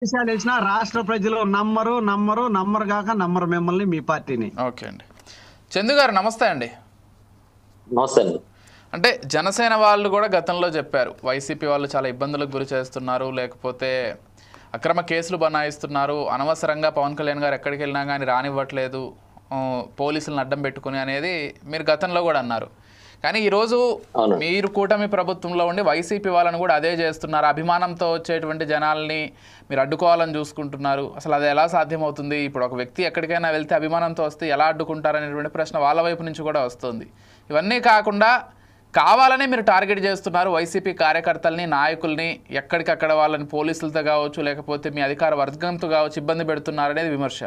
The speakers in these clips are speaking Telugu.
విషయాలు వేసినా రాష్ట్ర ప్రజలు నమ్మరు నమ్మరు నమ్మరు కాక నమ్మరు మిమ్మల్ని మీ పార్టీని. ఓకే అండి. చందు గారు నమస్తే అండి. నమస్తే అండి. అంటే జనసేన వాళ్ళు కూడా గతంలో చెప్పారు వైసీపీ వాళ్ళు చాలా ఇబ్బందులకు గురి చేస్తున్నారు, లేకపోతే అక్రమ కేసులు బనాయిస్తున్నారు, అనవసరంగా పవన్ కళ్యాణ్ గారు ఎక్కడికి వెళ్ళినా కానీ రానివ్వట్లేదు, పోలీసులను అడ్డం పెట్టుకుని అనేది మీరు గతంలో కూడా అన్నారు. కానీ ఈరోజు మీరు కూటమి ప్రభుత్వంలో ఉండి వైసీపీ వాళ్ళని కూడా అదే చేస్తున్నారు. అభిమానంతో వచ్చేటువంటి జనాల్ని మీరు అడ్డుకోవాలని చూసుకుంటున్నారు. అసలు అది ఎలా సాధ్యమవుతుంది? ఇప్పుడు ఒక వ్యక్తి ఎక్కడికైనా వెళ్తే అభిమానంతో వస్తే ఎలా అడ్డుకుంటారనేటువంటి ప్రశ్న వాళ్ళ వైపు నుంచి కూడా వస్తుంది. ఇవన్నీ కాకుండా కావాలనే మీరు టార్గెట్ చేస్తున్నారు వైసీపీ కార్యకర్తల్ని, నాయకుల్ని, ఎక్కడికక్కడ వాళ్ళని పోలీసులతో కావచ్చు, లేకపోతే మీ అధికార వర్గంతో కావచ్చు ఇబ్బంది పెడుతున్నారు అనేది విమర్శ.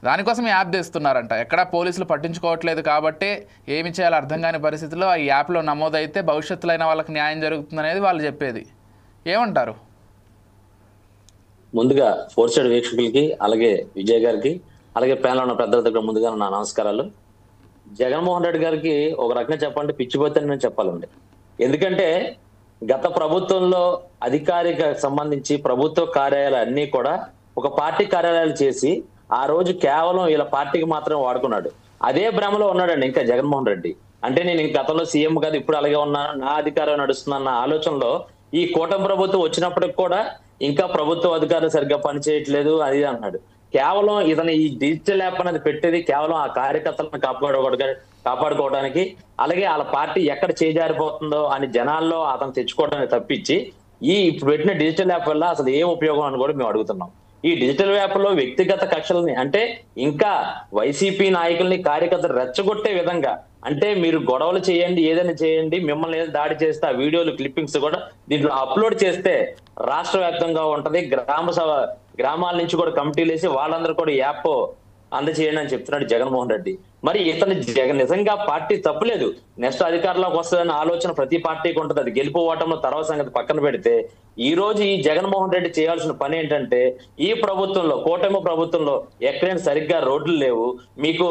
దానికోసం ఈ యాప్ తెస్తున్నారంట. ఎక్కడా పోలీసులు పట్టించుకోవట్లేదు కాబట్టి ఏమి చేయాలో అర్థం కాని పరిస్థితిలో ఈ యాప్లో నమోదైతే భవిష్యత్తులో అయినా వాళ్ళకి న్యాయం జరుగుతుంది అనేది వాళ్ళు చెప్పేది. ఏమంటారు? ముందుగా ఫోర్ సైడ్ వీక్షకులకి, అలాగే విజయ్ గారికి, అలాగే ప్యానల్ ఉన్న పెద్దలతో ముందుగా నా నమస్కారాలు. జగన్మోహన్ రెడ్డి గారికి ఒక రకంగా చెప్పాలంటే పిచ్చిపోతే నేను చెప్పాలండి. ఎందుకంటే గత ప్రభుత్వంలో అధికారిక సంబంధించి ప్రభుత్వ కార్యాలయాలు అన్ని కూడా ఒక పార్టీ కార్యాలయాలు చేసి ఆ రోజు కేవలం వీళ్ళ పార్టీకి మాత్రమే వాడుకున్నాడు. అదే భ్రమలో ఉన్నాడండి ఇంకా జగన్మోహన్ రెడ్డి. అంటే నేను గతంలో సీఎం కాదు, ఇప్పుడు అలాగే ఉన్నాను, నా అధికారం నడుస్తుందన్న ఆలోచనలో ఈ కూటమి ప్రభుత్వం వచ్చినప్పటికి కూడా ఇంకా ప్రభుత్వ అధికారులు సరిగ్గా పనిచేయట్లేదు అది అన్నాడు. కేవలం ఇతను ఈ డిజిటల్ యాప్ అనేది పెట్టేది కేవలం ఆ కార్యకర్తలను కాపాడుకోవడానికి, అలాగే వాళ్ళ పార్టీ ఎక్కడ చేజారిపోతుందో అని జనాల్లో అతను తెచ్చుకోవడానికి తప్పించి ఈ ఇప్పుడు పెట్టిన డిజిటల్ యాప్ వల్ల అసలు ఏం ఉపయోగం అని కూడా మేము అడుగుతున్నాం. ఈ డిజిటల్ యాప్ లో వ్యక్తిగత కక్షలని, అంటే ఇంకా వైసీపీ నాయకుల్ని కార్యకర్తలు రెచ్చగొట్టే విధంగా, అంటే మీరు గొడవలు చేయండి, ఏదైనా చేయండి, మిమ్మల్ని ఏదైనా దాడి చేస్తే ఆ వీడియోలు క్లిప్పింగ్స్ కూడా దీంట్లో అప్లోడ్ చేస్తే రాష్ట్ర వ్యాప్తంగా ఉంటది. గ్రామాల నుంచి కూడా కమిటీలు వేసి వాళ్ళందరూ కూడా యాప్ అందజేయండి అని చెప్తున్నాడు జగన్మోహన్ రెడ్డి. మరి ఇతను నిజంగా పార్టీ తప్పులేదు, నెక్స్ట్ అధికారంలోకి వస్తుందన్న ఆలోచన ప్రతి పార్టీకి ఉంటుంది. అది గెలుపు ఓటంలో తర్వాత సంగతి పక్కన పెడితే ఈ రోజు ఈ జగన్మోహన్ రెడ్డి చేయాల్సిన పని ఏంటంటే, ఈ ప్రభుత్వంలో కూటమి ప్రభుత్వంలో ఎక్కడైనా సరిగ్గా రోడ్లు లేవు, మీకు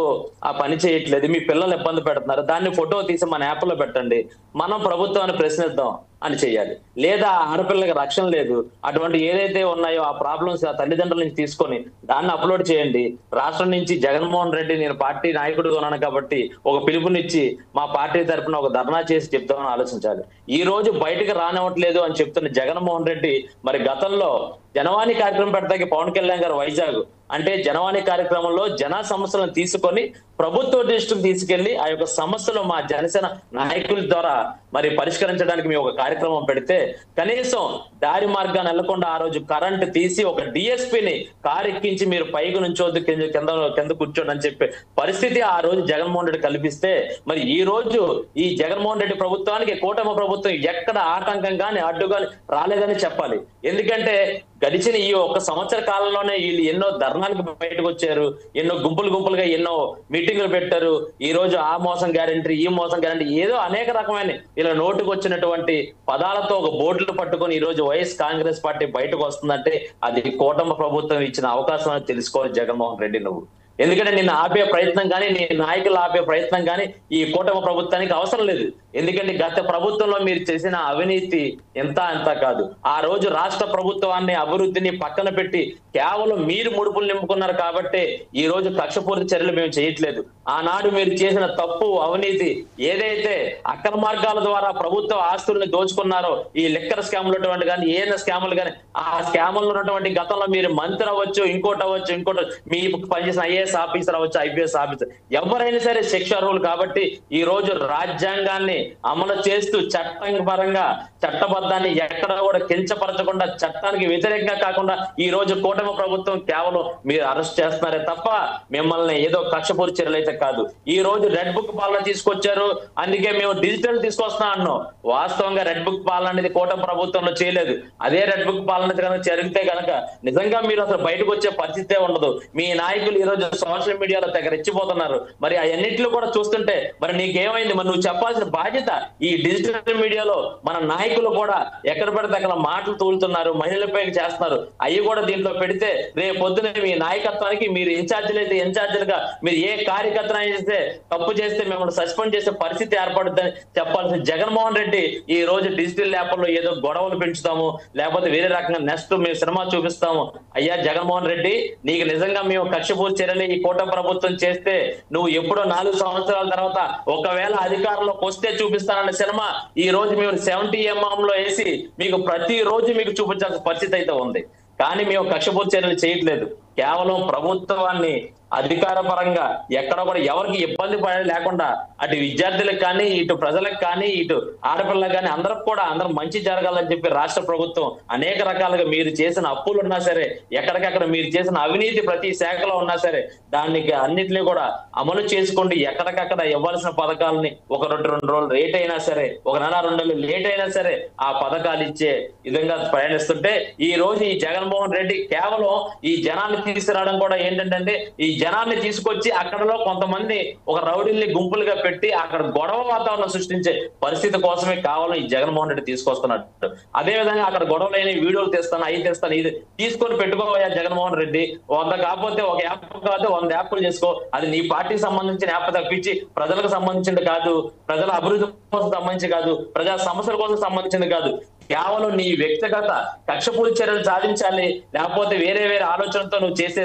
ఆ పని చేయట్లేదు, మీ పిల్లలు ఇబ్బంది పెడుతున్నారు, దాన్ని ఫోటో తీసి మన యాప్ లో పెట్టండి, మనం ప్రభుత్వాన్ని ప్రశ్నిద్దాం అని చెయ్యాలి. లేదా ఆడపిల్లకి రక్షణ లేదు, అటువంటి ఏదైతే ఉన్నాయో ఆ ప్రాబ్లమ్స్ ఆ తల్లిదండ్రుల నుంచి తీసుకొని దాన్ని అప్లోడ్ చేయండి. రాష్ట్రం నుంచి జగన్మోహన్ రెడ్డి నేను పార్టీ నాయకుడిగా ఉన్నాను కాబట్టి ఒక పిలుపునిచ్చి మా పార్టీ తరఫున ఒక ధర్నా చేసి చెప్తామని ఆలోచించాలి. ఈ రోజు బయటకు రానివ్వట్లేదు అని చెప్తున్న జగన్మోహన్ రెడ్డి మరి గతంలో జనవాణి కార్యక్రమం పెడతాకి పవన్ కళ్యాణ్ గారు వైజాగ్, అంటే జనవాణి కార్యక్రమంలో జన సమస్యలను తీసుకొని ప్రభుత్వ దృష్టికి తీసుకెళ్లి ఆ యొక్క సమస్యలు మా జనసేన నాయకుల ద్వారా మరి పరిష్కరించడానికి మేము ఒక కార్యక్రమం పెడితే కనీసం దారి మార్గాన్ని వెళ్లకుండా ఆ రోజు కరెంట్ తీసి ఒక డిఎస్పీని కారు ఎక్కించి మీరు పైకి నుంచోద్దు కింద కూర్చోండి అని చెప్పే పరిస్థితి ఆ రోజు జగన్మోహన్ రెడ్డి కల్పిస్తే, మరి ఈ రోజు ఈ జగన్మోహన్ రెడ్డి ప్రభుత్వానికి కూటమి ప్రభుత్వం ఎక్కడ ఆటంకం కానీ అడ్డు కానీ రాలేదని చెప్పాలి. ఎందుకంటే గడిచిన ఈ ఒక సంవత్సర కాలంలోనే వీళ్ళు ఎన్నో ధర్నాలకు బయటకు వచ్చారు, ఎన్నో గుంపులుగా ఎన్నో మీటింగులు పెట్టారు. ఈ రోజు ఆ మోసం గ్యారంటీ, ఈ మోసం గ్యారంటీ, ఏదో అనేక రకమైన ఇలా నోటుకు వచ్చినటువంటి పదాలతో ఒక బోర్డులు పట్టుకొని ఈ రోజు వైఎస్ కాంగ్రెస్ పార్టీ బయటకు వస్తుందంటే అది కూటమి ప్రభుత్వం ఇచ్చిన అవకాశం అని తెలుసుకోవాలి జగన్మోహన్ రెడ్డి నువ్వు. ఎందుకంటే నిన్ను ఆపే ప్రయత్నం కానీ నీ నాయకులు ఆపే ప్రయత్నం కానీ ఈ కూటమి ప్రభుత్వానికి అవసరం లేదు. ఎందుకంటే గత ప్రభుత్వంలో మీరు చేసిన అవినీతి ఎంత కాదు. ఆ రోజు రాష్ట్ర ప్రభుత్వాన్ని అభివృద్ధిని పక్కన పెట్టి కేవలం మీరు ముడుపులు నింపుకున్నారు కాబట్టి ఈ రోజు కక్షపూరిత చర్యలు మేము చేయట్లేదు. ఆనాడు మీరు చేసిన తప్పు అవినీతి ఏదైతే అక్రమ మార్గాల ద్వారా ప్రభుత్వ ఆస్తుల్ని దోచుకున్నారో, ఈ లిక్కర్ స్కాములు కానీ ఏదైనా స్కాములు కానీ, ఆ స్కాములు ఉన్నటువంటి గతంలో మీరు మంత్రి అవ్వచ్చు, ఇంకోటి మీ పనిచేసిన ఐఏఎస్ ఆఫీసర్ అవ్వచ్చు, ఐపీఎస్ ఆఫీసర్, ఎవరైనా సరే శిక్షార్హులు కాబట్టి ఈ రోజు రాజ్యాంగాన్ని అమలు చేస్తూ చట్టం పరంగా చట్టబద్ధాన్ని ఎక్కడ కూడా కించపరచకుండా చట్టానికి వ్యతిరేకంగా కాకుండా ఈ రోజు కూటమి ప్రభుత్వం కేవలం మీరు అరెస్ట్ చేస్తున్నారే తప్ప మిమ్మల్ని ఏదో కక్షపూరి చర్యలు అయితే కాదు. ఈ రోజు రెడ్ బుక్ పాలన తీసుకొచ్చారు, అందుకే మేము డిజిటల్ తీసుకొస్తున్నా అన్నాం. వాస్తవంగా రెడ్ బుక్ పాలన అనేది కూటమి ప్రభుత్వంలో చేయలేదు. అదే రెడ్ బుక్ పాలన కనుక జరిగితే కనుక నిజంగా మీరు అసలు బయటకు వచ్చే పరిస్థితే ఉండదు. మీ నాయకులు ఈ రోజు సోషల్ మీడియాలో తెగ రెచ్చిపోతున్నారు. మరి అవన్నిట్లు కూడా చూస్తుంటే మరి నీకేమైంది? మరి నువ్వు చెప్పాల్సిన బాధ్యత. ఈ డిజిటల్ మీడియాలో మన నాయకులు కూడా ఎక్కడ పడితే అక్కడ మాటలు తూలుతున్నారు, మహిళలపై చేస్తున్నారు. అవి కూడా దీంట్లో పెడితే రేపు పొద్దున మీ నాయకత్వానికి మీరు ఇన్ఛార్జీలు అయితే ఇన్ఛార్జీలుగా మీరు ఏ కార్యకర్త చేస్తే తప్పు చేస్తే మిమ్మల్ని సస్పెండ్ చేసే పరిస్థితి ఏర్పడుతుందని చెప్పాల్సిన జగన్మోహన్ రెడ్డి ఈ రోజు డిజిటల్ యాప్లో ఏదో గొడవలు పెంచుతాము, లేకపోతే వేరే రకంగా నెక్స్ట్ మేము సినిమా చూపిస్తాము. అయ్యా జగన్మోహన్ రెడ్డి, నీకు నిజంగా మేము కక్షపూర్తి చర్యలు ఈ కూటమి ప్రభుత్వం చేస్తే నువ్వు ఎప్పుడో 4 సంవత్సరాల తర్వాత ఒకవేళ అధికారంలోకి వస్తే చూపిస్తానన్న సినిమా ఈ రోజు మేము 70mm లో వేసి మీకు ప్రతి రోజు మీకు చూపించాల్సిన పరిస్థితి అయితే ఉంది. కానీ మేము కక్షపూర్తి చర్యలు చేయట్లేదు. కేవలం ప్రభుత్వాన్ని అధికార పరంగా ఎక్కడ కూడా ఎవరికి ఇబ్బంది పడే లేకుండా అటు విద్యార్థులకు కానీ ఇటు ప్రజలకు కానీ ఇటు ఆడపిల్లలకు కానీ అందరూ మంచి జరగాలని చెప్పి రాష్ట్ర ప్రభుత్వం అనేక రకాలుగా మీరు చేసిన అప్పులు ఉన్నా సరే, ఎక్కడికక్కడ మీరు చేసిన అవినీతి ప్రతి శాఖలో ఉన్నా సరే దానికి అన్నిటినీ కూడా అమలు చేసుకోండి. ఎక్కడికక్కడ ఇవ్వాల్సిన పథకాలని ఒక 2 రోజులు లేట్ అయినా సరే, ఒక నెల 2 నెలలు లేట్ అయినా సరే ఆ పథకాలు ఇచ్చే విధంగా ప్రయాణిస్తుంటే ఈ రోజు ఈ జగన్మోహన్ రెడ్డి కేవలం ఈ జనాన్ని తీసుకురావడం కూడా ఏంటంటే ఈ జనాన్ని తీసుకొచ్చి అక్కడలో కొంతమంది ఒక రౌడీల్ని గుంపులుగా పెట్టి అక్కడ గొడవ వాతావరణం సృష్టించే పరిస్థితి కోసమే కావాలని ఈ జగన్మోహన్ రెడ్డి తీసుకొస్తున్నట్టు. అదే విధంగా అక్కడ గొడవలైన వీడియోలు తెస్తాను, అవి తెస్తాను, ఇది తీసుకొని పెట్టుకోవయ్యా జగన్మోహన్ రెడ్డి. 100 కాకపోతే ఒక యాప్ కాదు 100 యాప్లు చేసుకో. అది నీ పార్టీకి సంబంధించిన యాప్ తప్పించి ప్రజలకు సంబంధించింది కాదు, ప్రజల అభివృద్ధి కోసం సంబంధించి కాదు, ప్రజా సమస్యల కోసం సంబంధించింది కాదు. కేవలం నీ వ్యక్తిగత కక్షపూర్తి చర్యలు సాధించాలి, లేకపోతే వేరే ఆలోచనతో నువ్వు చేసే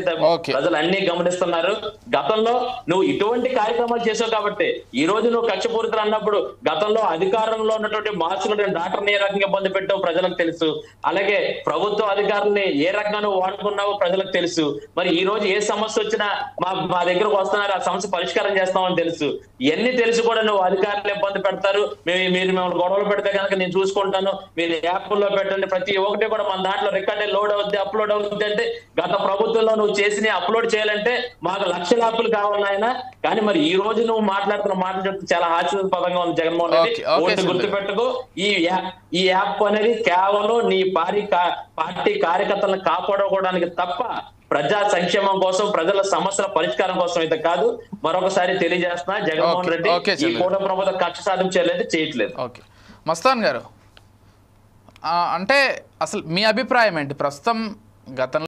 ప్రజలు అన్ని గమనిస్తున్నారు. గతంలో నువ్వు ఇటువంటి కార్యక్రమాలు చేసావు కాబట్టి ఈ రోజు నువ్వు కక్షపూరితులు అన్నప్పుడు గతంలో అధికారంలో ఉన్నటువంటి మార్చుకుంటే డాక్టర్ని ఏ రకంగా ఇబ్బంది పెట్టావు ప్రజలకు తెలుసు. అలాగే ప్రభుత్వ అధికారుల్ని ఏ రకంగా నువ్వు వాడుకున్నావో ప్రజలకు తెలుసు. మరి ఈ రోజు ఏ సమస్య వచ్చినా మా దగ్గరకు వస్తున్నారు, ఆ సమస్య పరిష్కారం చేస్తామని తెలుసు. ఇవన్నీ తెలిసి కూడా నువ్వు అధికారులు ఇబ్బంది పెడతారు, మీరు మిమ్మల్ని గొడవలు పెడితే కనుక నేను చూసుకుంటాను, మీరు యాప్ల్లో పెట్టండి, ప్రతి ఒక్కటి కూడా మన దాంట్లో రికార్డే లోడ్ అవుద్ది, అప్లోడ్ అవుద్ది అంటే గత ప్రభుత్వంలో నువ్వు చేసి అప్లోడ్ చేయాలంటే మాకు 1,00,000 యాప్లు కావాలి ఆయన. కానీ మరి ఈ రోజు నువ్వు మాట్లాడుతున్న మాటలు చెప్తే చాలా హాస్యాస్పదంగా ఉంది జగన్మోహన్ రెడ్డి. ఒకటి గుర్తుపెట్టుకో, ఈ యాప్ అనేది కేవలం నీ పార్టీ కార్యకర్తలను కాపాడుకోవడానికి తప్ప ప్రజా సంక్షేమం కోసం, ప్రజల సమస్యల పరిష్కారం కోసం అయితే కాదు. మరొకసారి తెలియజేస్తున్నా, జగన్మోహన్ రెడ్డి ఈ కూటమి ప్రభుత్వం కక్ష సాధించలేదు, చేయట్లేదు. మస్తాన్ గారు, అంటే అసలు మీ అభిప్రాయం ఏంటి ప్రస్తుతం గతంలో